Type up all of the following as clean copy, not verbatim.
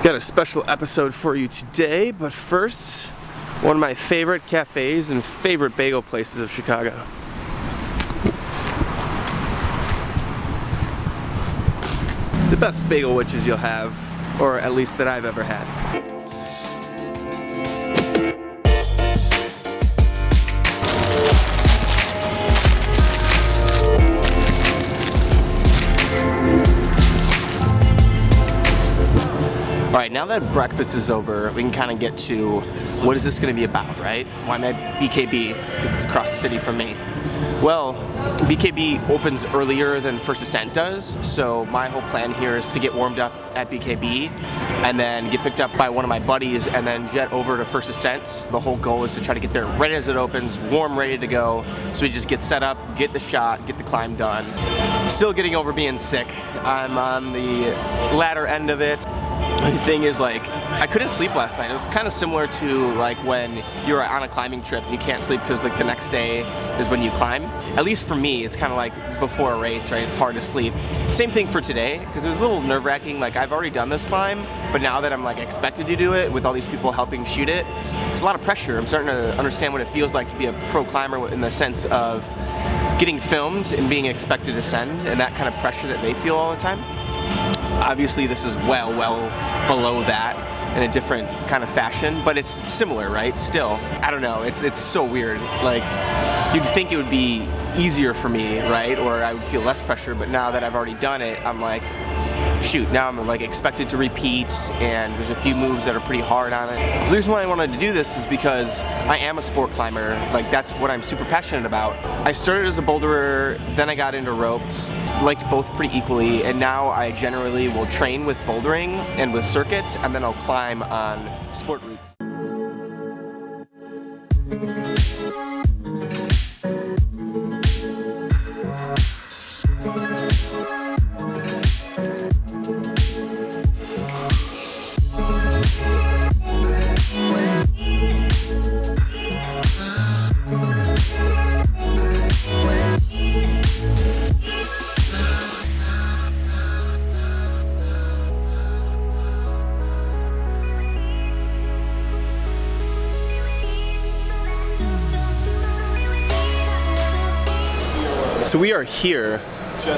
Got a special episode for you today, but first, one of my favorite cafes and favorite bagel places of Chicago. The best bagel witches you'll have, or at least that I've ever had. Alright, now that breakfast is over, we can kind of get to what is this going to be about, right? Why am I at BKB? Because it's across the city from me. Well, BKB opens earlier than First Ascent does, so my whole plan here is to get warmed up at BKB and then get picked up by one of my buddies and then jet over to First Ascent. The whole goal is to try to get there right as it opens, warm, ready to go, so we just get set up, get the shot, get the climb done. Still getting over being sick. I'm on the latter end of it. The thing is, like, I couldn't sleep last night. It was kind of similar to like when you're on a climbing trip and you can't sleep because like the next day is when you climb. At least for me, it's kind of like before a race, right? It's hard to sleep. Same thing for today, because it was a little nerve-wracking. Like, I've already done this climb, but now that I'm like expected to do it with all these people helping shoot it, it's a lot of pressure. I'm starting to understand what it feels like to be a pro climber in the sense of getting filmed and being expected to ascend and that kind of pressure that they feel all the time. Obviously, this is well below that in a different kind of fashion, but it's similar, right? Still, I don't know, it's so weird. Like, you'd think it would be easier for me, right? Or I would feel less pressure, but now that I've already done it, I'm like, shoot, now I'm like expected to repeat, and there's a few moves that are pretty hard on it. The reason why I wanted to do this is because I am a sport climber. Like, that's what I'm super passionate about. I started as a boulderer, then I got into ropes, liked both pretty equally, and now I generally will train with bouldering and with circuits, and then I'll climb on sport routes. So we are here.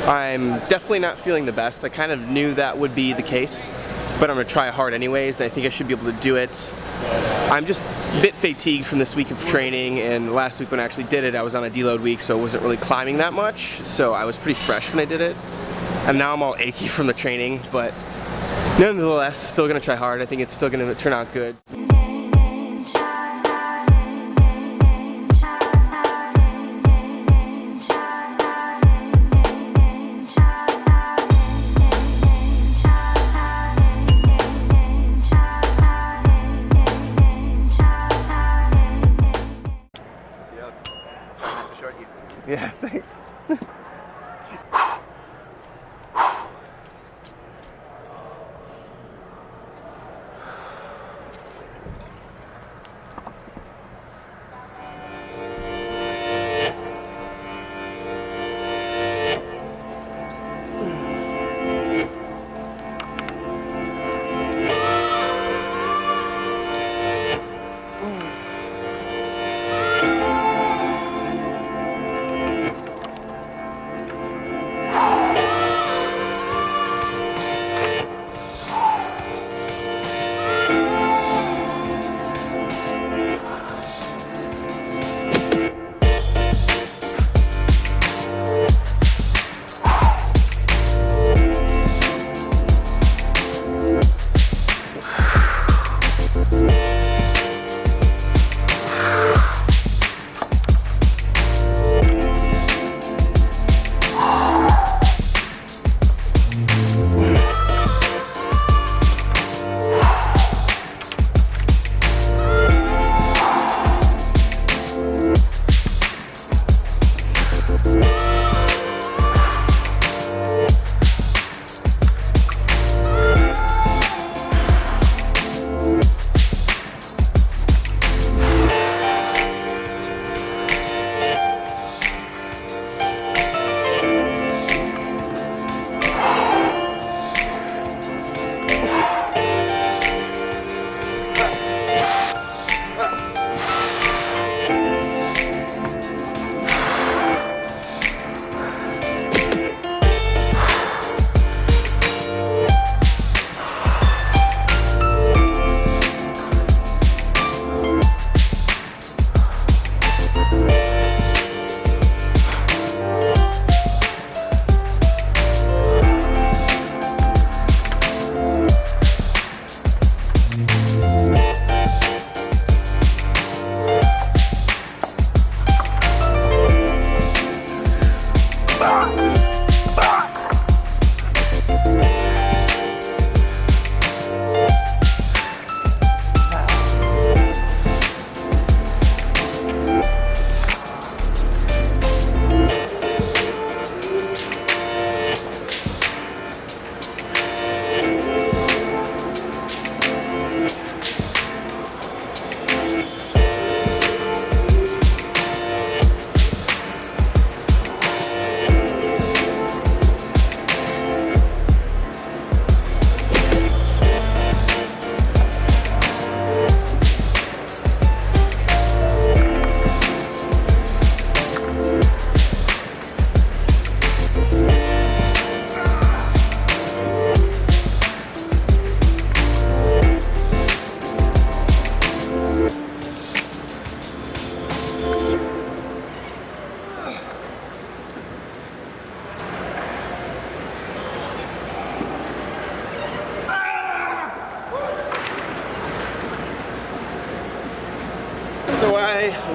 I'm definitely not feeling the best. I kind of knew that would be the case, but I'm gonna try hard anyways. I think I should be able to do it. I'm just a bit fatigued from this week of training, and last week when I actually did it, I was on a deload week, so I wasn't really climbing that much, so I was pretty fresh when I did it. And now I'm all achy from the training, but nonetheless, still gonna try hard. I think it's still gonna turn out good. Yeah, thanks.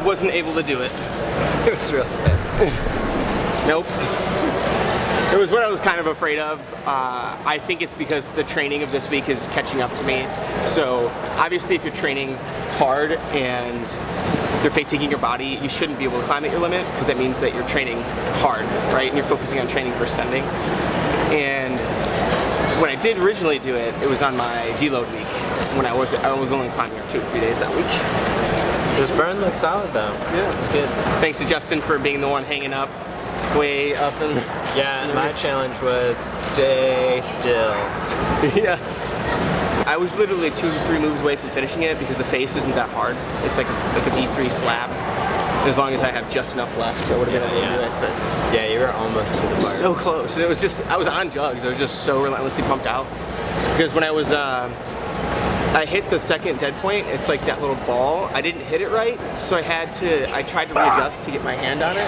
wasn't able to do it. It was real sad. Nope. It was what I was kind of afraid of. I think it's because the training of this week is catching up to me. So obviously if you're training hard and you're fatiguing your body, you shouldn't be able to climb at your limit, because that means that you're training hard, right? And you're focusing on training versus sending. And when I did originally do it, it was on my deload week, when I was only climbing up 2 or 3 days that week. This burn looks solid though. Yeah, it's good. Thanks to Justin for being the one hanging up, way up and yeah. My challenge was stay still. Yeah. I was literally 2 or 3 moves away from finishing it, because the face isn't that hard. It's like a V3 slab. As long as I have just enough left, I would have been able to do it. But yeah, you were almost to the bar. So close. It was just, I was on jugs. I was just so relentlessly pumped out. Because when I was, I hit the second dead point, it's like that little ball. I didn't hit it right, so I tried to readjust to get my hand on it,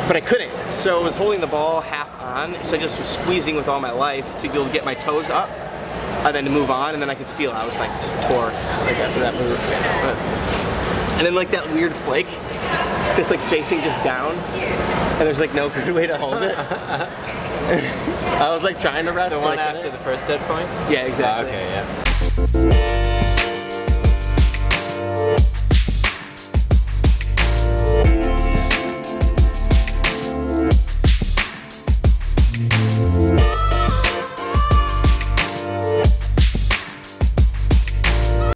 but I couldn't. So I was holding the ball half on, so I just was squeezing with all my life to be able to get my toes up, and then to move on, and then I could feel I was like just tore, like after that move. And then like that weird flake, that's like facing just down, and there's like no good way to hold it. I was like trying to rest. The one after the first dead point? Yeah, exactly. Okay, yeah.